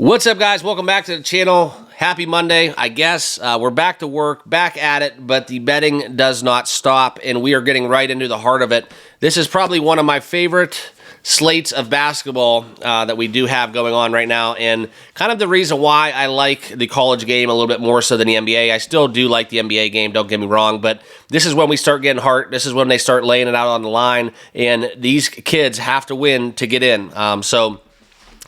What's up, guys? Welcome back to the channel. Happy Monday, I guess. We're back to work, back at it, but the betting does not stop, and we are getting right into the heart of it. This is probably one of my favorite slates of basketball that we do have going on right now, and kind of the reason why I like the college game a little bit more so than the NBA. I still do like the NBA game, don't get me wrong, but this is when we start getting heart. This is when they start laying it out on the line, and these kids have to win to get in. So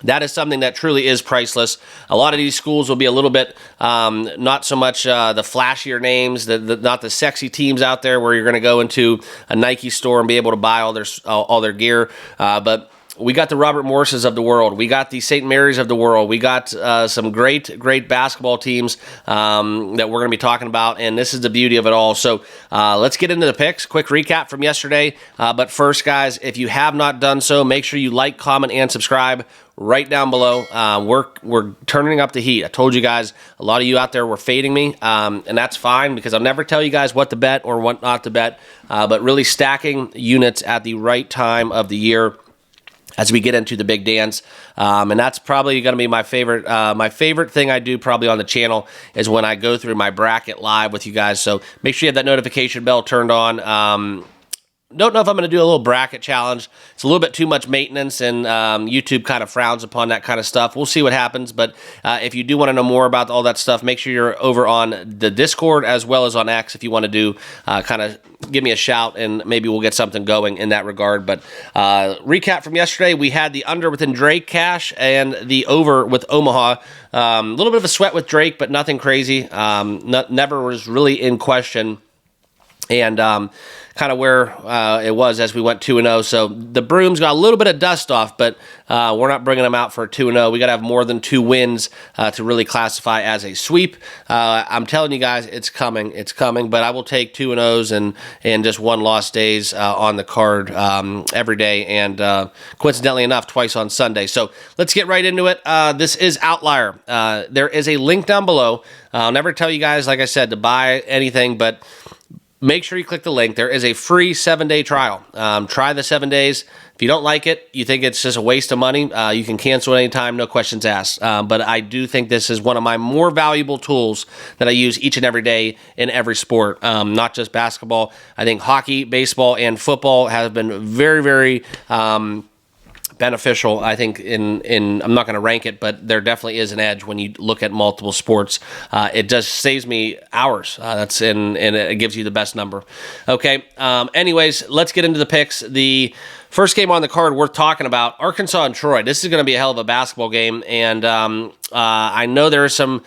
that is something that truly is priceless. A lot of these schools will be a little bit not so much the flashier names, not the sexy teams out there where you're going to go into a Nike store and be able to buy all their gear. But we got the Robert Morrises of the world. We got the St. Mary's of the world. We got some great basketball teams that we're going to be talking about, and this is the beauty of it all. So let's get into the picks. Quick recap from yesterday. But first, guys, if you have not done so, make sure you like, comment, and subscribe right down below. We're turning up the heat. I told you guys, a lot of you out there were fading me, and that's fine because I'll never tell you guys what to bet or what not to bet, but really stacking units at the right time of the year as we get into the big dance. And that's probably going to be my favorite thing I do probably on the channel is when I go through my bracket live with you guys. So make sure you have that notification bell turned on. Don't know if I'm going to do a little bracket challenge. It's a little bit too much maintenance, and YouTube kind of frowns upon that kind of stuff. We'll see what happens, but if you do want to know more about all that stuff, make sure you're over on the Discord as well as on X if you want to do kind of give me a shout, and maybe we'll get something going in that regard. But recap from yesterday, we had the under within Drake cash and the over with Omaha. A little bit of a sweat with Drake, but nothing crazy. Never was really in question. And kind of where it was as we went 2-0. So the Brooms got a little bit of dust off, but we're not bringing them out for a 2-0. We got to have more than 2 wins to really classify as a sweep. I'm telling you guys, it's coming. It's coming, but I will take 2-0s and just 1 loss days on the card every day, and coincidentally enough, twice on Sunday. So let's get right into it. This is Outlier. There is a link down below. I'll never tell you guys, like I said, to buy anything, but make sure you click the link. There is a free 7-day trial. Try the 7 days. If you don't like it, you think it's just a waste of money, you can cancel at any time, no questions asked. But I do think this is one of my more valuable tools that I use each and every day in every sport, not just basketball. I think hockey, baseball, and football have been very, very beneficial. I think in I'm not going to rank it, but there definitely is an edge when you look at multiple sports. It just saves me hours. And it gives you the best number. Okay. Anyways, let's get into the picks. The first game on the card worth talking about, Arkansas and Troy. This is going to be a hell of a basketball game, and I know there are some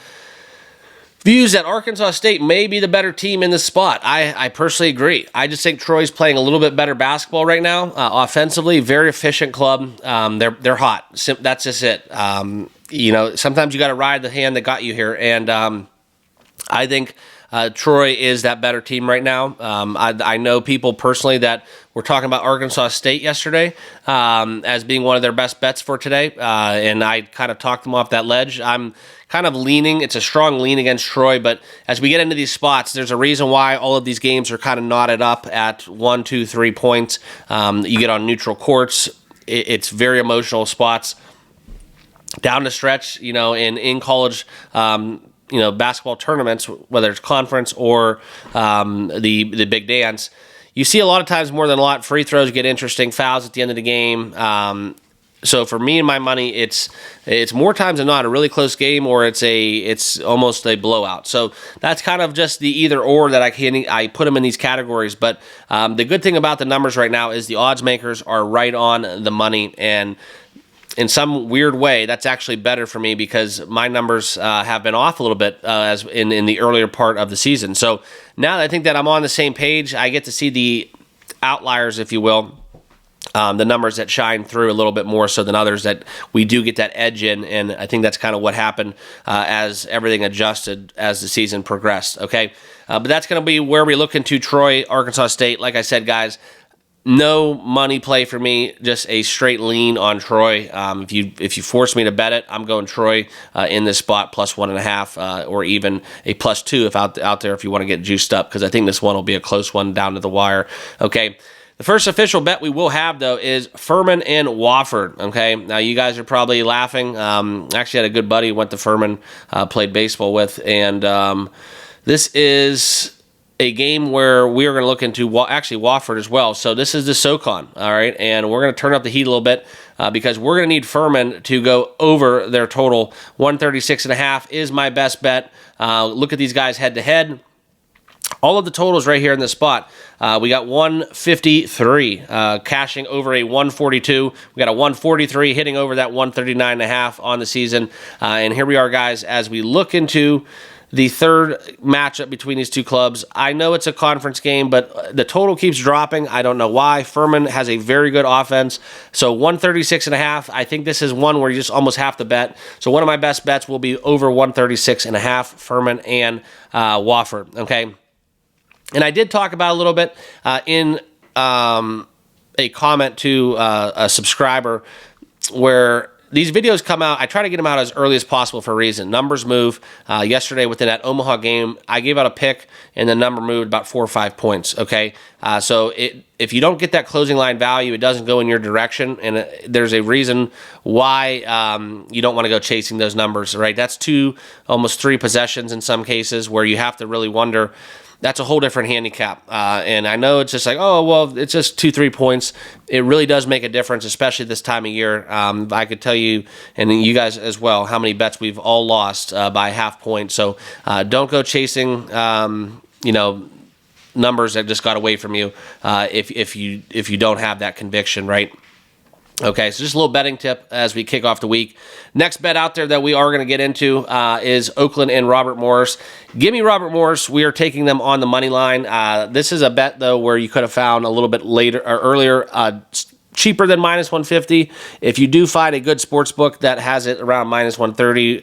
views that Arkansas State may be the better team in this spot. I personally agree. I just think Troy's playing a little bit better basketball right now. Offensively, very efficient club. They're hot. That's just it. Sometimes you got to ride the hand that got you here, and I think Troy is that better team right now. I know people personally that were talking about Arkansas State yesterday as being one of their best bets for today, and I kind of talked them off that ledge. I'm kind of leaning. It's a strong lean against Troy, but as we get into these spots, there's a reason why all of these games are kind of knotted up at 1, 2, 3 points. You get on neutral courts. It's very emotional spots. Down the stretch, in college basketball tournaments, whether it's conference or the big dance, you see a lot of times more than a lot. Free throws get interesting, fouls at the end of the game. So for me and my money, it's more times than not a really close game, or it's almost a blowout. So that's kind of just the either or that I put them in these categories. But the good thing about the numbers right now is the odds makers are right on the money, and in some weird way, that's actually better for me because my numbers have been off a little bit as in the earlier part of the season. So now that I think that I'm on the same page, I get to see the outliers, if you will, the numbers that shine through a little bit more so than others, that we do get that edge in, and I think that's kind of what happened as everything adjusted as the season progressed, okay? But that's going to be where we look into Troy, Arkansas State. Like I said, guys, no money play for me, just a straight lean on Troy. If you force me to bet it, I'm going Troy in this spot, plus 1.5, or even a +2 if out there if you want to get juiced up, because I think this one will be a close one down to the wire. Okay. The first official bet we will have, though, is Ferman and Wofford. Okay, now you guys are probably laughing. Actually, had a good buddy who went to Ferman, played baseball with, and this is a game where we are going to look into actually Wofford as well. So this is the SoCon, all right, and we're going to turn up the heat a little bit because we're going to need Ferman to go over their total. 136.5 is my best bet. Look at these guys head to head. All of the totals right here in this spot. We got 153 cashing over a 142. We got a 143 hitting over that 139.5 on the season. And here we are, guys, as we look into the third matchup between these two clubs. I know it's a conference game, but the total keeps dropping. I don't know why. Ferman has a very good offense. So 136.5. I think this is one where you just almost have to bet. So one of my best bets will be over 136.5, Ferman and Wofford. Okay. And I did talk about a little bit in a comment to a subscriber where these videos come out. I try to get them out as early as possible for a reason. Numbers move. Yesterday within that Omaha game, I gave out a pick, and the number moved about 4 or 5 points, okay? So if you don't get that closing line value, it doesn't go in your direction, and there's a reason why you don't want to go chasing those numbers, right? That's almost 3 possessions in some cases where you have to really wonder. That's a whole different handicap. And I know it's just like, oh, well, it's just 2-3 points. It really does make a difference, especially this time of year. I could tell you, and you guys as well, how many bets we've all lost by half point. So don't go chasing, numbers that just got away from you if you don't have that conviction, right? Okay, so just a little betting tip as we kick off the week. Next bet out there that we are going to get into is Oakland and Robert Morris. Give me Robert Morris. We are taking them on the money line. This is a bet, though, where you could have found a little bit later or earlier cheaper than minus 150. If you do find a good sports book that has it around minus 130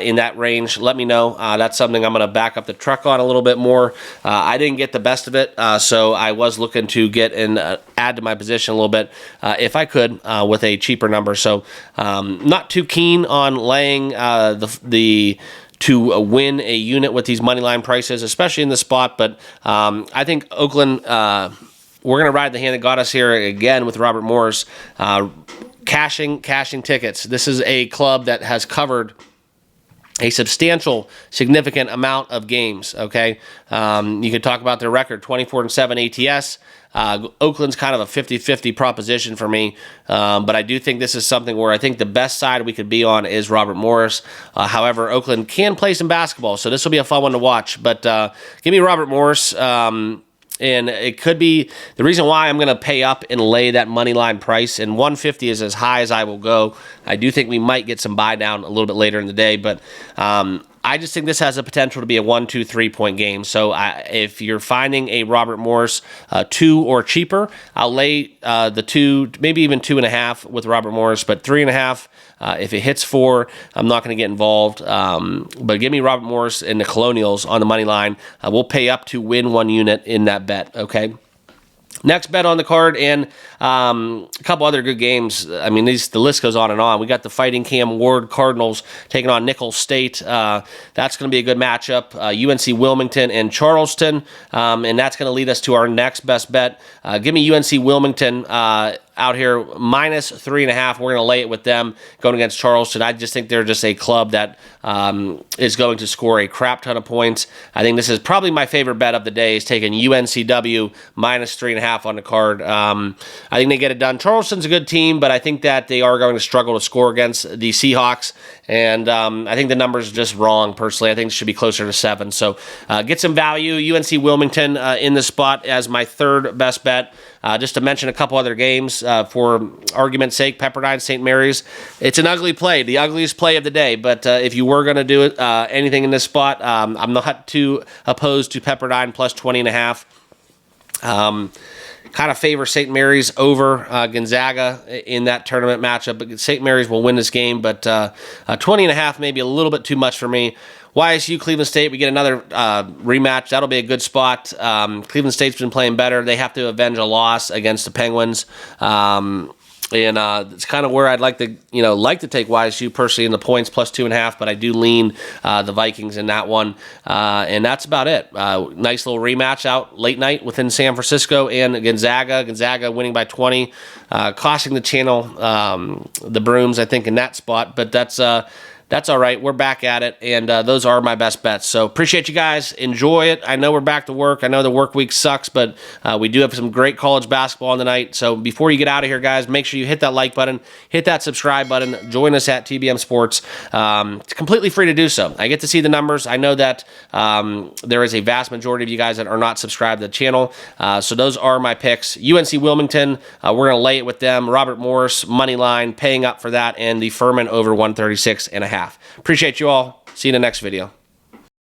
in that range, let me know. That's something I'm going to back up the truck on a little bit more. I didn't get the best of it, so I was looking to get and add to my position a little bit if I could with a cheaper number. So not too keen on laying to win a unit with these money line prices, especially in this spot. But I think Oakland, we're going to ride the hand that got us here again with Robert Morris. Cashing tickets. This is a club that has covered a significant amount of games, okay? You could talk about their record, 24-7 ATS. Oakland's kind of a 50-50 proposition for me, but I do think this is something where I think the best side we could be on is Robert Morris. However, Oakland can play some basketball, so this will be a fun one to watch. But give me Robert Morris. And it could be the reason why I'm going to pay up and lay that money line price. And 150 is as high as I will go. I do think we might get some buy down a little bit later in the day, but I just think this has the potential to be a 1, 2, 3 point game. So if you're finding a Robert Morris 2 or cheaper, I'll lay the 2, maybe even 2.5 with Robert Morris, but 3.5. If it hits 4, I'm not going to get involved. But give me Robert Morris and the Colonials on the money line. We'll pay up to win 1 unit in that bet, okay? Next bet on the card, and a couple other good games. I mean, the list goes on and on. We got the Fighting Cam Ward Cardinals taking on Nicholls State. That's going to be a good matchup. UNC Wilmington and Charleston, and that's going to lead us to our next best bet. Give me UNC Wilmington out here, minus 3.5. We're going to lay it with them going against Charleston. I just think they're just a club that is going to score a crap ton of points. I think this is probably my favorite bet of the day, is taking UNCW minus 3.5 on the card. I think they get it done. Charleston's a good team, but I think that they are going to struggle to score against the Seahawks, and I think the number's just wrong, personally. I think it should be closer to 7. So get some value. UNC Wilmington in this spot as my third best bet. Just to mention a couple other games for argument's sake, Pepperdine, St. Mary's. It's an ugly play, the ugliest play of the day, but if you were going to do it, anything in this spot, I'm not too opposed to Pepperdine plus 20.5. Kind of favor St. Mary's over Gonzaga in that tournament matchup, but St. Mary's will win this game, but 20.5 may be a little bit too much for me. YSU, Cleveland State, we get another rematch. That'll be a good spot. Cleveland State's been playing better. They have to avenge a loss against the Penguins. And it's kind of where I'd like to, take YSU personally in the points plus 2.5, but I do lean the Vikings in that one. And that's about it. Nice little rematch out late night within San Francisco and Gonzaga. Gonzaga winning by 20, costing the channel, the Brooms, I think, in that spot. But that's all right. We're back at it, and those are my best bets. So appreciate you guys. Enjoy it. I know we're back to work. I know the work week sucks, but we do have some great college basketball on the night. So before you get out of here, guys, make sure you hit that like button, hit that subscribe button, join us at TBM Sports. It's completely free to do so. I get to see the numbers. I know that there is a vast majority of you guys that are not subscribed to the channel. So those are my picks. UNC Wilmington, we're going to lay it with them. Robert Morris, money line, paying up for that, and the Ferman over 136.5. Appreciate you all. See you in the next video.